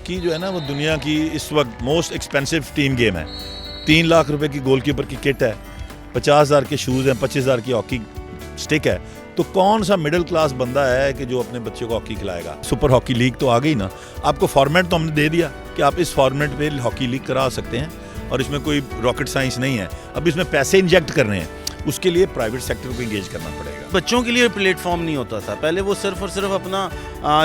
Hockey जो है ना वो दुनिया की इस वक्त मोस्ट एक्सपेंसिव टीम गेम है। 3 लाख रुपए की गोलकीपर की किट है, 50,000 के शूज़ हैं, 25,000 की हॉकी स्टिक है। तो कौन सा मिडिल क्लास बंदा है कि जो अपने बच्चे को हॉकी खिलाएगा। सुपर हॉकी लीग तो आ गई ना, आपको फॉर्मेट तो हमने दे दिया कि आप इस फॉर्मेट पे हॉकी लीग करा सकते हैं और इसमें कोई रॉकेट साइंस नहीं है। अब इसमें पैसे इंजेक्ट करने हैं, उसके लिए प्राइवेट सेक्टर को इंगेज करना पड़ेगा। बच्चों के लिए प्लेटफॉर्म नहीं होता था, पहले वो सिर्फ और सिर्फ अपना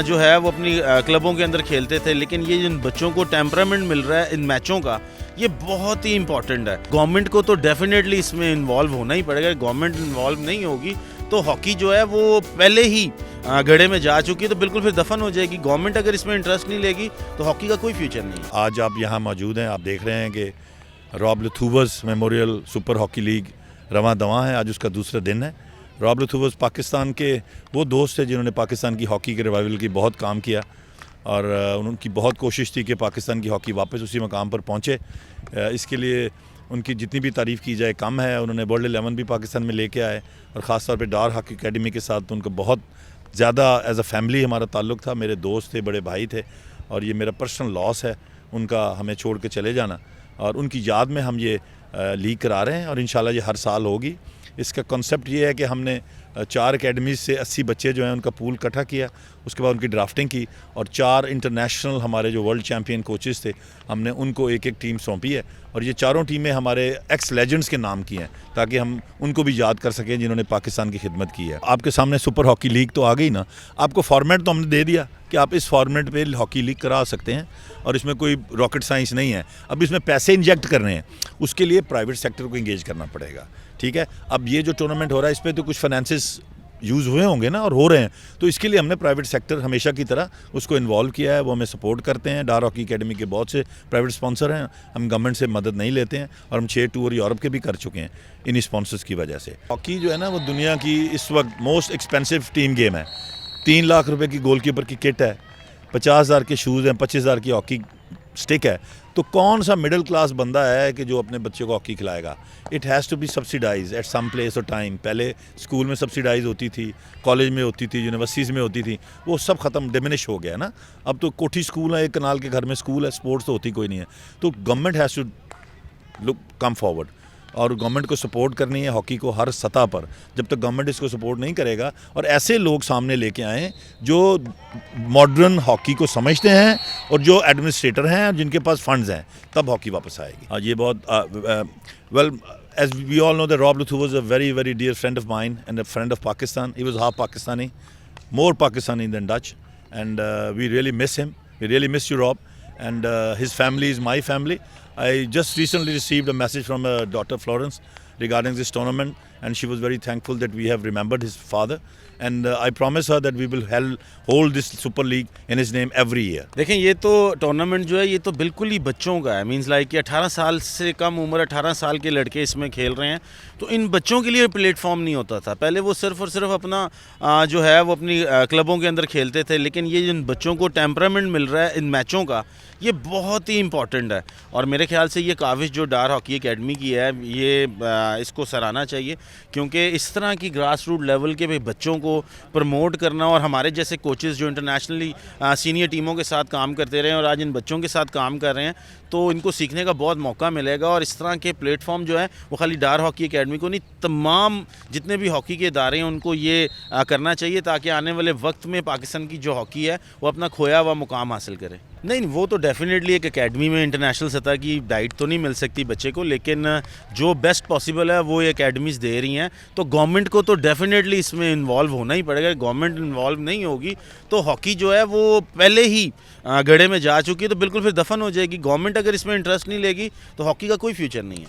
जो है वो अपनी क्लबों के अंदर खेलते थे, लेकिन ये जिन बच्चों को टेम्परामेंट मिल रहा है इन मैचों का, ये बहुत ही इंपॉर्टेंट है। गवर्नमेंट को तो डेफिनेटली इसमें इन्वॉल्व होना ही पड़ेगा। गवर्नमेंट इन्वॉल्व नहीं होगी तो हॉकी जो है वो पहले ही गड्ढे में जा चुकी है, तो बिल्कुल फिर दफन हो जाएगी। गवर्नमेंट अगर इसमें इंटरेस्ट नहीं लेगी तो हॉकी का कोई फ्यूचर नहीं है। आज आप यहाँ मौजूद हैं, आप देख रहे हैं कि Rob Lathouwers memorial super hockey league रवां दवां है। आज उसका दूसरा दिन है। रॉब लथूवर्स पाकिस्तान के वो दोस्त थे जिन्होंने पाकिस्तान की हॉकी के रिवाइवल की बहुत काम किया और उनकी बहुत कोशिश थी कि पाकिस्तान की हॉकी वापस उसी मकाम पर पहुँचे। इसके लिए उनकी जितनी भी तारीफ़ की जाए कम है। उन्होंने वर्ल्ड 11 भी पाकिस्तान में लेके आए और ख़ास तौर पे डार हॉकी एकेडमी के साथ तो उनका बहुत ज़्यादा एज अ फैमिली हमारा ताल्लुक़ था। मेरे दोस्त थे, बड़े भाई थे और ये मेरा पर्सनल लॉस है उनका हमें छोड़ के चले जाना। और उनकी याद में हम ये लीग करा रहे हैं और इंशाल्लाह ये हर साल होगी। इसका कॉन्सेप्ट ये है कि हमने 4 अकेडमीज़ से 80 बच्चे जो हैं उनका पूल इकट्ठा किया, उसके बाद उनकी ड्राफ्टिंग की और 4 इंटरनेशनल हमारे जो वर्ल्ड चैम्पियन कोचेज़ थे हमने उनको एक टीम सौंपी है और ये चारों टीमें हमारे एक्स लेजेंड्स के नाम की हैं ताकि हम उनको भी याद कर सकें जिन्होंने पाकिस्तान की खिदमत की है। आपके सामने सुपर हॉकी लीग तो आ गई ना, आपको फॉर्मेट तो हमने दे दिया कि आप इस फॉर्मेट पे हॉकी लीग करा सकते हैं और इसमें कोई रॉकेट साइंस नहीं है। अब इसमें पैसे इंजेक्ट करने हैं, उसके लिए प्राइवेट सेक्टर को इंगेज करना पड़ेगा। ठीक है, अब ये जो टूर्नामेंट हो रहा है इस पर तो कुछ फाइनेंसेस यूज़ हुए होंगे ना और हो रहे हैं, तो इसके लिए हमने प्राइवेट सेक्टर हमेशा की तरह उसको इन्वॉल्व किया है। वो हमें सपोर्ट करते हैं। डार हॉकी एकेडमी के बहुत से प्राइवेट स्पॉन्सर हैं। हम गवर्नमेंट से मदद नहीं लेते हैं और हम 6 टूर यूरोप के भी कर चुके हैं इन्हीं स्पॉन्सर्स की वजह से। हॉकी जो है ना वो दुनिया की इस वक्त मोस्ट एक्सपेंसिव टीम गेम है। 3 लाख रुपए की गोलकीपर की किट है, 50,000 के शूज़ हैं, 25,000 की हॉकी स्टिक है। तो कौन सा मिडिल क्लास बंदा है कि जो अपने बच्चे को हॉकी खिलाएगा। It has to be subsidise at some place और टाइम। पहले स्कूल में सब्सिडाइज होती थी, कॉलेज में होती थी, यूनिवर्सिटीज़ में होती थी, वो सब ख़त्म डिमिनिश हो गया ना। अब तो कोठी स्कूल है, एक कनाल के घर में स्कूल है, स्पोर्ट्स तो होती कोई नहीं है। तो government has to look come forward और गवर्नमेंट को सपोर्ट करनी है हॉकी को हर सतह पर। जब तक गवर्नमेंट इसको सपोर्ट नहीं करेगा और ऐसे लोग सामने लेके आएँ जो मॉडर्न हॉकी को समझते हैं और जो एडमिनिस्ट्रेटर हैं और जिनके पास फंड्स हैं, तब हॉकी वापस आएगी। आज ये बहुत well as we all know that Rob Luthu was a very very dear friend of mine and a friend of Pakistan. He was half Pakistani, more Pakistani than Dutch, and we really miss him. We really miss you, Rob, and his family is my family. I just recently received a message from her daughter Florence regarding this tournament, and she was very thankful that we have remembered his father, and I promise her that we will hold this Super League in his name every year. देखें, ये तो tournament जो है ये तो बिल्कुल ही बच्चों का है। मींस लाइक कि 18 साल से कम उम्र, 18 साल के लड़के इसमें खेल रहे हैं, तो इन बच्चों के लिए प्लेटफॉर्म नहीं होता था। पहले वो सिर्फ और सिर्फ अपना जो है वो अपनी क्लबों के अंदर खेलते थे, लेकिन ये जिन बच्चों को टेम्परामेंट मिल रहा है इन मैचों का, ये बहुत ही इंपॉर्टेंट है। और मेरे ख्याल से ये काविश जो डार हॉकी एकेडमी की है, ये इसको सराहना चाहिए, क्योंकि इस तरह की ग्रास रूट लेवल के बच्चों को प्रमोट करना और हमारे जैसे कोचेज़ जो इंटरनेशनली सीनियर टीमों के साथ काम करते रहे और आज इन बच्चों के साथ काम कर रहे हैं, तो इनको सीखने का बहुत मौका मिलेगा। और इस तरह के प्लेटफॉर्म जो है वो खाली डार हॉकी एकेडमी को नहीं, तमाम जितने भी हॉकी के इदारे हैं उनको ये करना चाहिए ताकि आने वाले वक्त में पाकिस्तान की जो हॉकी है वो अपना खोया हुआ मुकाम हासिल करे। नहीं, वो तो डेफिनेटली एक एकेडमी में इंटरनेशनल सतह की डाइट तो नहीं मिल सकती बच्चे को, लेकिन जो बेस्ट पॉसिबल है वो एकेडमीज़ दे रही हैं। तो गवर्नमेंट को तो डेफिनेटली इसमें इन्वॉल्व होना ही पड़ेगा। गवर्नमेंट इन्वॉल्व नहीं होगी तो हॉकी जो है वो पहले ही गड्ढे में जा चुकी है, तो बिल्कुल फिर दफन हो जाएगी। गवर्नमेंट अगर इसमें इंटरेस्ट नहीं लेगी तो हॉकी का कोई फ्यूचर नहीं है।